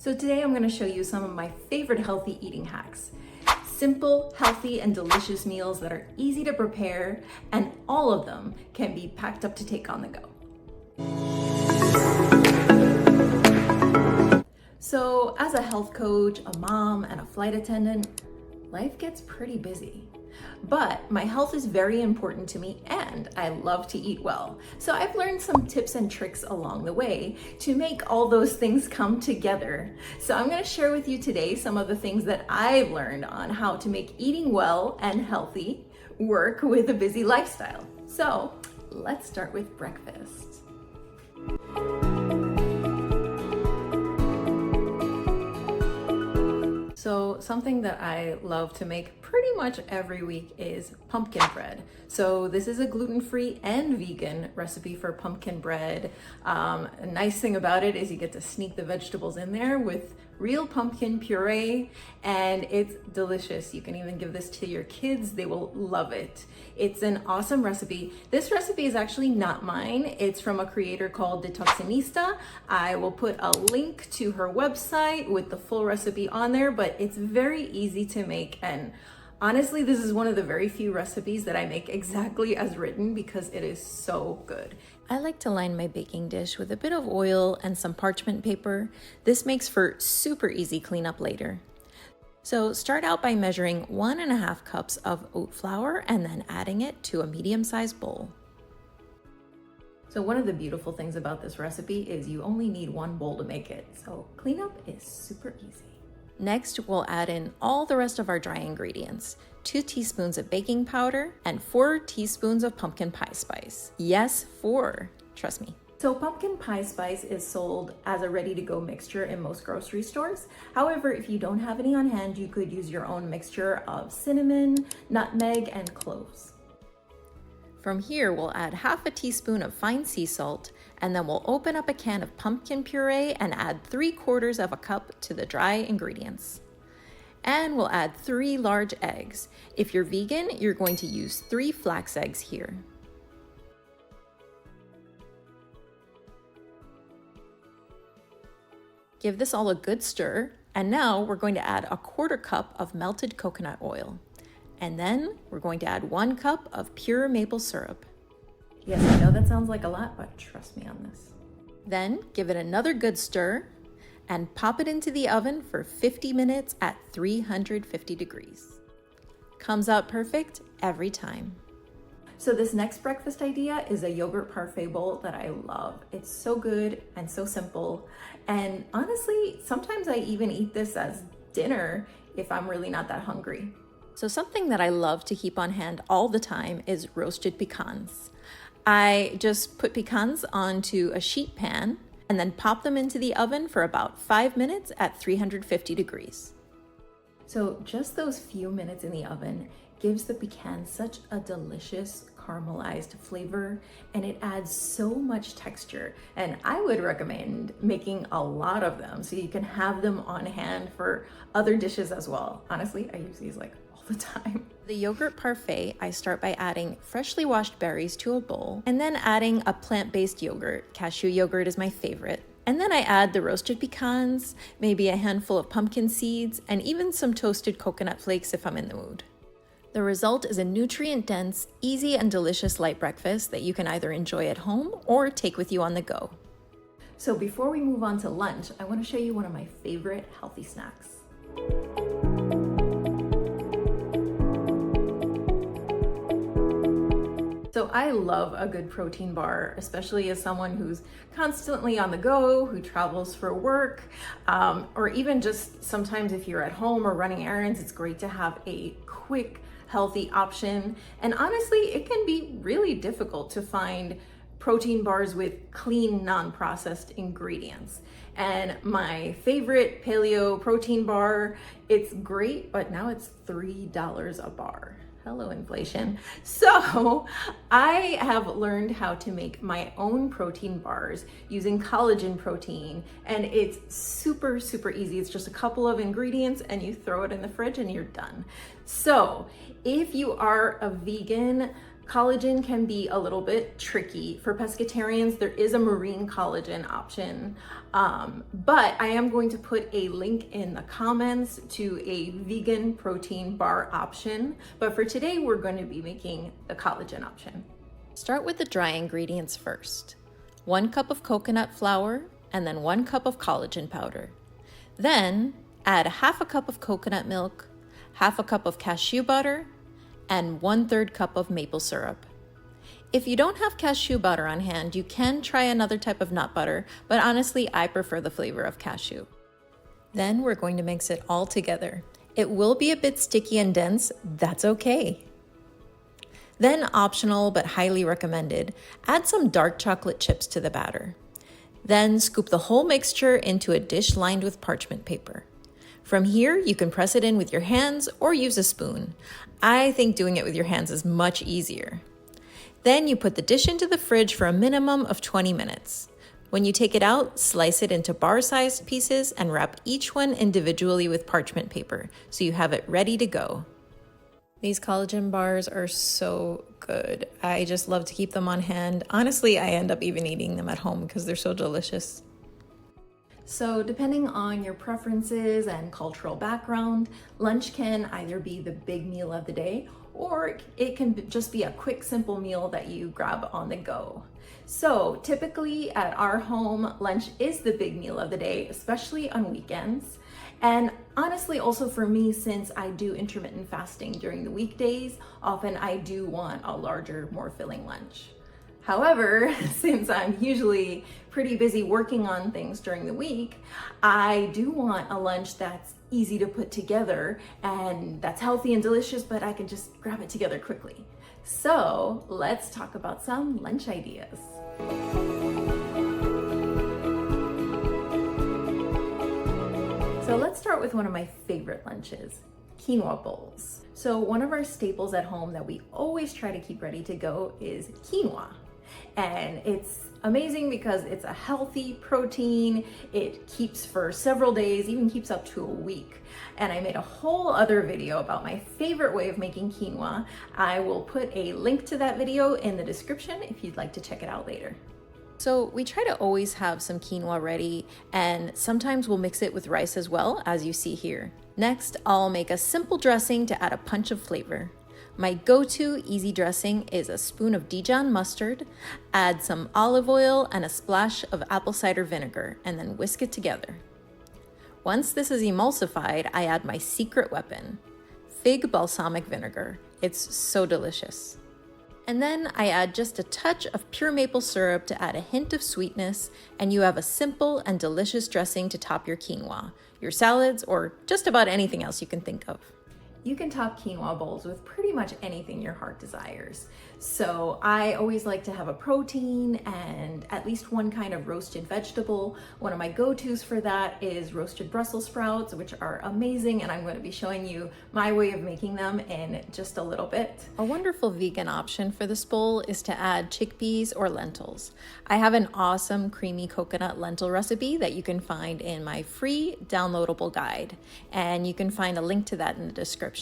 So today I'm going to show you some of my favorite healthy eating hacks. Simple, healthy, and delicious meals that are easy to prepare, and all of them can be packed up to take on the go. So as a health coach, a mom, and a flight attendant, life gets pretty busy. But my health is very important to me and I love to eat well. So I've learned some tips and tricks along the way to make all those things come together. So I'm going to share with you today some of the things that I've learned on how to make eating well and healthy work with a busy lifestyle. So let's start with breakfast. So something that I love to make pretty much every week is pumpkin bread. So this is a gluten-free and vegan recipe for pumpkin bread. A nice thing about it is you get to sneak the vegetables in there with real pumpkin puree, and it's delicious. You can even give this to your kids. They will love it. It's an awesome recipe. This recipe is actually not mine. It's from a creator called Detoxinista. I will put a link to her website with the full recipe on there, but it's very easy to make, and honestly, this is one of the very few recipes that I make exactly as written because it is so good. I like to line my baking dish with a bit of oil and some parchment paper. This makes for super easy cleanup later. So start out by measuring 1.5 cups of oat flour and then adding it to a medium-sized bowl. So one of the beautiful things about this recipe is you only need one bowl to make it. So cleanup is super easy. Next, we'll add in all the rest of our dry ingredients. 2 teaspoons of baking powder and 4 teaspoons of pumpkin pie spice. Yes, 4, trust me. So pumpkin pie spice is sold as a ready-to-go mixture in most grocery stores. However, if you don't have any on hand, you could use your own mixture of cinnamon, nutmeg, and cloves. From here, we'll add 1/2 teaspoon of fine sea salt, and then we'll open up a can of pumpkin puree and add 3/4 cup to the dry ingredients. And we'll add 3 large eggs. If you're vegan, you're going to use 3 flax eggs here. Give this all a good stir, and now we're going to add 1/4 cup of melted coconut oil. And then we're going to add 1 cup of pure maple syrup. Yes, I know that sounds like a lot, but trust me on this. Then give it another good stir and pop it into the oven for 50 minutes at 350 degrees. Comes out perfect every time. So this next breakfast idea is a yogurt parfait bowl that I love. It's so good and so simple. And honestly, sometimes I even eat this as dinner if I'm really not that hungry. So something that I love to keep on hand all the time is roasted pecans. I just put pecans onto a sheet pan and then pop them into the oven for about 5 minutes at 350 degrees. So just those few minutes in the oven gives the pecan such a delicious caramelized flavor, and it adds so much texture. And I would recommend making a lot of them so you can have them on hand for other dishes as well. Honestly, I use these like all the time. The yogurt parfait, I start by adding freshly washed berries to a bowl and then adding a plant-based yogurt. Cashew yogurt is my favorite. And then I add the roasted pecans, maybe a handful of pumpkin seeds, and even some toasted coconut flakes if I'm in the mood. The result is a nutrient-dense, easy and delicious light breakfast that you can either enjoy at home or take with you on the go. So before we move on to lunch, I want to show you one of my favorite healthy snacks. So I love a good protein bar, especially as someone who's constantly on the go, who travels for work, or even just sometimes if you're at home or running errands, it's great to have a quick, healthy option. And honestly, it can be really difficult to find protein bars with clean, non-processed ingredients. And my favorite paleo protein bar, it's great, but now it's $3 a bar. Hello, inflation. So I have learned how to make my own protein bars using collagen protein, and it's super, super easy. It's just a couple of ingredients and you throw it in the fridge and you're done. So if you are a vegan, Collagen can be a little bit tricky. For pescatarians, there is a marine collagen option, but I am going to put a link in the comments to a vegan protein bar option. But for today, we're going to be making the collagen option. Start with the dry ingredients first. 1 cup of coconut flour, and then 1 cup of collagen powder. Then add 1/2 cup of coconut milk, 1/2 cup of cashew butter, and 1/3 cup of maple syrup. If you don't have cashew butter on hand, you can try another type of nut butter, but honestly, I prefer the flavor of cashew. Then we're going to mix it all together. It will be a bit sticky and dense, that's okay. Then, optional but highly recommended, add some dark chocolate chips to the batter. Then scoop the whole mixture into a dish lined with parchment paper. From here, you can press it in with your hands or use a spoon. I think doing it with your hands is much easier. Then you put the dish into the fridge for a minimum of 20 minutes. When you take it out, slice it into bar-sized pieces and wrap each one individually with parchment paper so you have it ready to go. These collagen bars are so good. I just love to keep them on hand. Honestly, I end up even eating them at home because they're so delicious. So depending on your preferences and cultural background, lunch can either be the big meal of the day, or it can just be a quick, simple meal that you grab on the go. So typically at our home, lunch is the big meal of the day, especially on weekends. And honestly, also for me, since I do intermittent fasting during the weekdays, often I do want a larger, more filling lunch. However, since I'm usually pretty busy working on things during the week, I do want a lunch that's easy to put together and that's healthy and delicious, but I can just grab it together quickly. So let's talk about some lunch ideas. So let's start with one of my favorite lunches, quinoa bowls. So one of our staples at home that we always try to keep ready to go is quinoa. And it's amazing because it's a healthy protein. It keeps for several days, even keeps up to a week. And I made a whole other video about my favorite way of making quinoa. I will put a link to that video in the description if you'd like to check it out later. So we try to always have some quinoa ready, and sometimes we'll mix it with rice as well, as you see here. Next, I'll make a simple dressing to add a punch of flavor. My go-to easy dressing is a spoon of Dijon mustard, add some olive oil and a splash of apple cider vinegar, and then whisk it together. Once this is emulsified, I add my secret weapon, fig balsamic vinegar. It's so delicious. And then I add just a touch of pure maple syrup to add a hint of sweetness, and you have a simple and delicious dressing to top your quinoa, your salads, or just about anything else you can think of. You can top quinoa bowls with pretty much anything your heart desires. So I always like to have a protein and at least one kind of roasted vegetable. One of my go-tos for that is roasted Brussels sprouts, which are amazing, and I'm going to be showing you my way of making them in just a little bit. A wonderful vegan option for this bowl is to add chickpeas or lentils. I have an awesome creamy coconut lentil recipe that you can find in my free downloadable guide, and you can find a link to that in the description.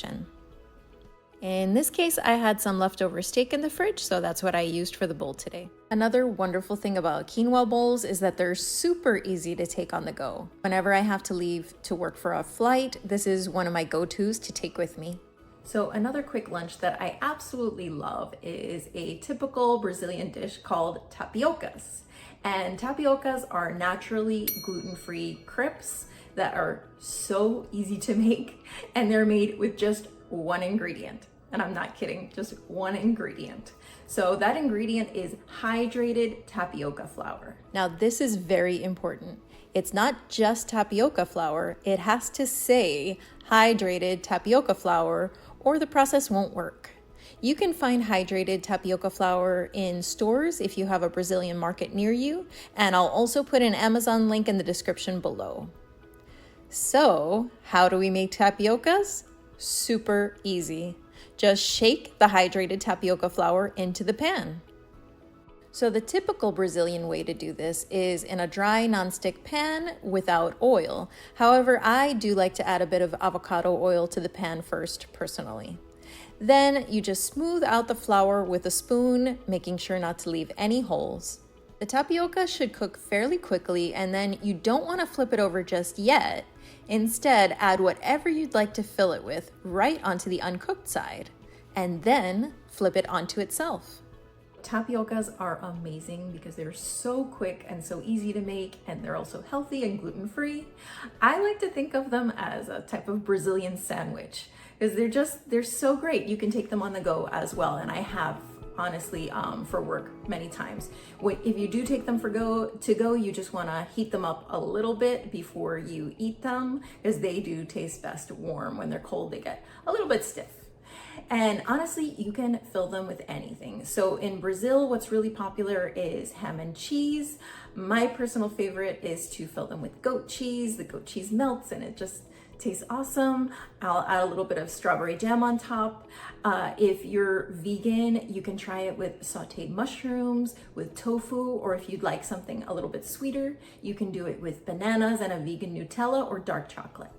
In this case, I had some leftover steak in the fridge, so that's what I used for the bowl today. Another wonderful thing about quinoa bowls is that they're super easy to take on the go. Whenever I have to leave to work for a flight, this is one of my go-tos to take with me. So another quick lunch that I absolutely love is a typical Brazilian dish called tapiocas. And tapiocas are naturally gluten-free crepes that are so easy to make, and they're made with just one ingredient. And I'm not kidding, just one ingredient. So that ingredient is hydrated tapioca flour. Now this is very important. It's not just tapioca flour, it has to say hydrated tapioca flour or the process won't work. You can find hydrated tapioca flour in stores if you have a Brazilian market near you, and I'll also put an Amazon link in the description below. So, how do we make tapiocas? Super easy. Just shake the hydrated tapioca flour into the pan. So the typical Brazilian way to do this is in a dry nonstick pan without oil. However, I do like to add a bit of avocado oil to the pan first, personally. Then you just smooth out the flour with a spoon, making sure not to leave any holes. The tapioca should cook fairly quickly, and then you don't want to flip it over just yet. Instead, add whatever you'd like to fill it with right onto the uncooked side, and then flip it onto itself. Tapiocas are amazing because they're so quick and so easy to make, and they're also healthy and gluten-free. I like to think of them as a type of Brazilian sandwich because they're so great. You can take them on the go as well, and I have honestly for work many times. If you do take them to go, you just want to heat them up a little bit before you eat them, because they do taste best warm. When they're cold, they get a little bit stiff. And honestly, you can fill them with anything. So in Brazil, what's really popular is ham and cheese. My personal favorite is to fill them with goat cheese. The goat cheese melts and it just tastes awesome. I'll add a little bit of strawberry jam on top. If you're vegan, you can try it with sauteed mushrooms, with tofu, or if you'd like something a little bit sweeter, you can do it with bananas and a vegan Nutella or dark chocolate.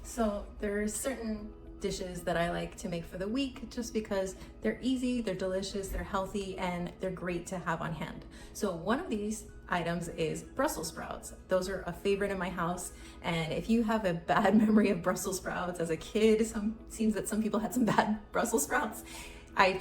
So there's certain dishes that I like to make for the week just because they're easy, they're delicious, they're healthy, and they're great to have on hand. So one of these items is Brussels sprouts. Those are a favorite in my house, and if you have a bad memory of Brussels sprouts as a kid, seems that some people had some bad Brussels sprouts, I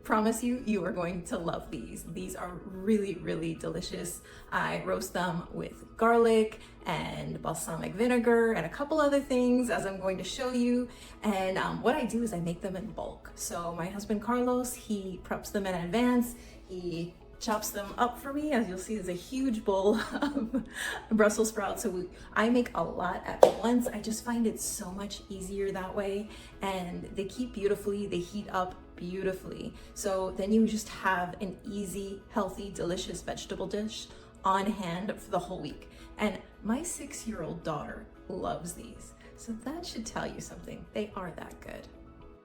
promise you, you are going to love these. These are really, really delicious. I roast them with garlic and balsamic vinegar and a couple other things, as I'm going to show you. And what I do is I make them in bulk. So my husband Carlos, he preps them in advance. He chops them up for me. As you'll see, there's a huge bowl of Brussels sprouts. So I make a lot at once. I just find it so much easier that way. And they keep beautifully, they heat up beautifully. So then you just have an easy, healthy, delicious vegetable dish on hand for the whole week. And my 6-year-old daughter loves these. So that should tell you something. They are that good.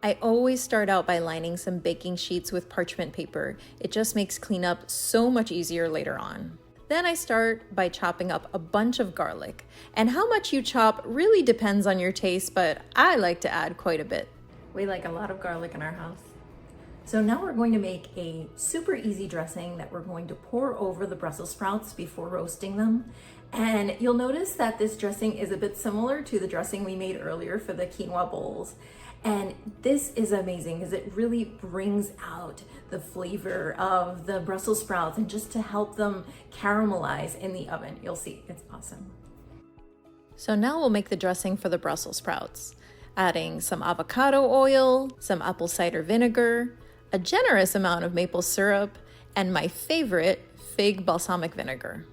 I always start out by lining some baking sheets with parchment paper. It just makes cleanup so much easier later on. Then I start by chopping up a bunch of garlic. And how much you chop really depends on your taste, but I like to add quite a bit. We like a lot of garlic in our house. So now we're going to make a super easy dressing that we're going to pour over the Brussels sprouts before roasting them. And you'll notice that this dressing is a bit similar to the dressing we made earlier for the quinoa bowls. And this is amazing because it really brings out the flavor of the Brussels sprouts, and just to help them caramelize in the oven. You'll see, it's awesome. So now we'll make the dressing for the Brussels sprouts, adding some avocado oil, some apple cider vinegar, a generous amount of maple syrup, and my favorite, fig balsamic vinegar.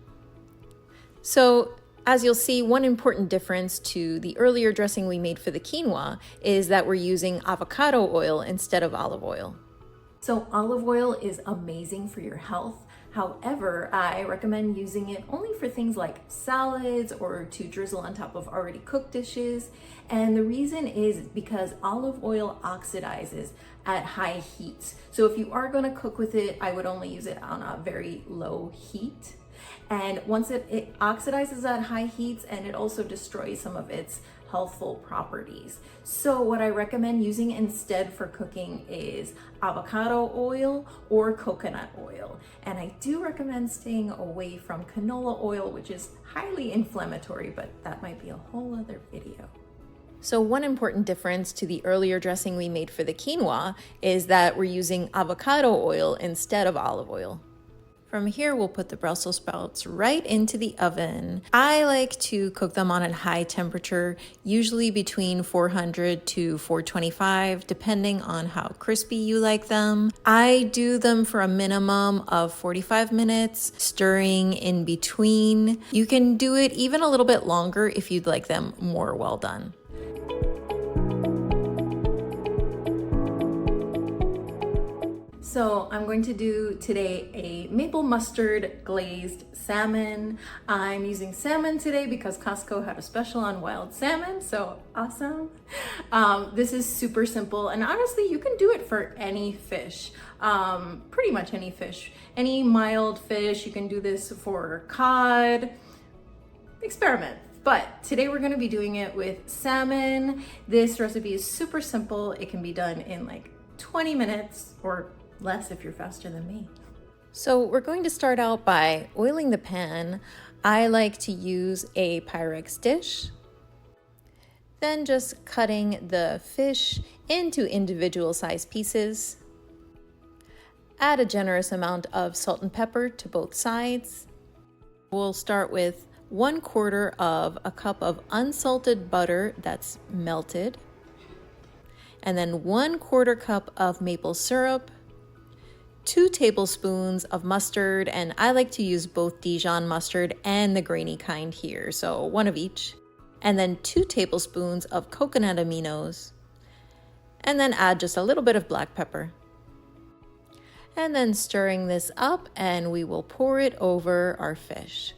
So as you'll see, one important difference to the earlier dressing we made for the quinoa is that we're using avocado oil instead of olive oil. So olive oil is amazing for your health. However, I recommend using it only for things like salads or to drizzle on top of already cooked dishes. And the reason is because olive oil oxidizes at high heats. So if you are going to cook with it, I would only use it on a very low heat. And once it oxidizes at high heats, and it also destroys some of its healthful properties. So what I recommend using instead for cooking is avocado oil or coconut oil. And I do recommend staying away from canola oil, which is highly inflammatory, but that might be a whole other video. So one important difference to the earlier dressing we made for the quinoa is that we're using avocado oil instead of olive oil. From here, we'll put the Brussels sprouts right into the oven. I like to cook them on a high temperature, usually between 400 to 425, depending on how crispy you like them. I do them for a minimum of 45 minutes, stirring in between. You can do it even a little bit longer if you'd like them more well done. So I'm going to do today a maple mustard glazed salmon. I'm using salmon today because Costco had a special on wild salmon, so awesome. This is super simple, and honestly, you can do it for any fish, pretty much any fish. Any mild fish, you can do this for cod. Experiment. But today we're going to be doing it with salmon. This recipe is super simple. It can be done in like 20 minutes or less if you're faster than me. So we're going to start out by oiling the pan. I like to use a Pyrex dish. Then just cutting the fish into individual sized pieces. Add a generous amount of salt and pepper to both sides. We'll start with 1/4 of a cup of unsalted butter that's melted. And then 1/4 cup of maple syrup. 2 tablespoons of mustard, and I like to use both Dijon mustard and the grainy kind here, so one of each. And then 2 tablespoons of coconut aminos, and then add just a little bit of black pepper. And then stirring this up, and we will pour it over our fish.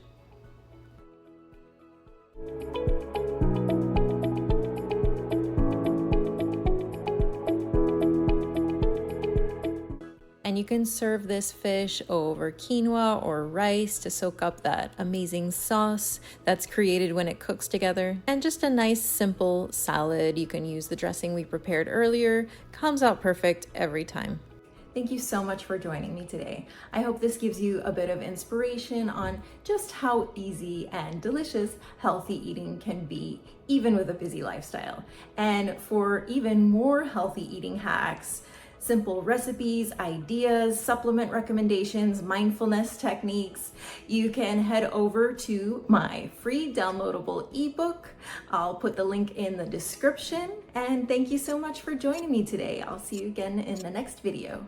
And you can serve this fish over quinoa or rice to soak up that amazing sauce that's created when it cooks together. And just a nice simple salad. You can use the dressing we prepared earlier. Comes out perfect every time. Thank you so much for joining me today. I hope this gives you a bit of inspiration on just how easy and delicious healthy eating can be, even with a busy lifestyle. And for even more healthy eating hacks, simple recipes, ideas, supplement recommendations, mindfulness techniques, you can head over to my free downloadable ebook. I'll put the link in the description. And thank you so much for joining me today. I'll see you again in the next video.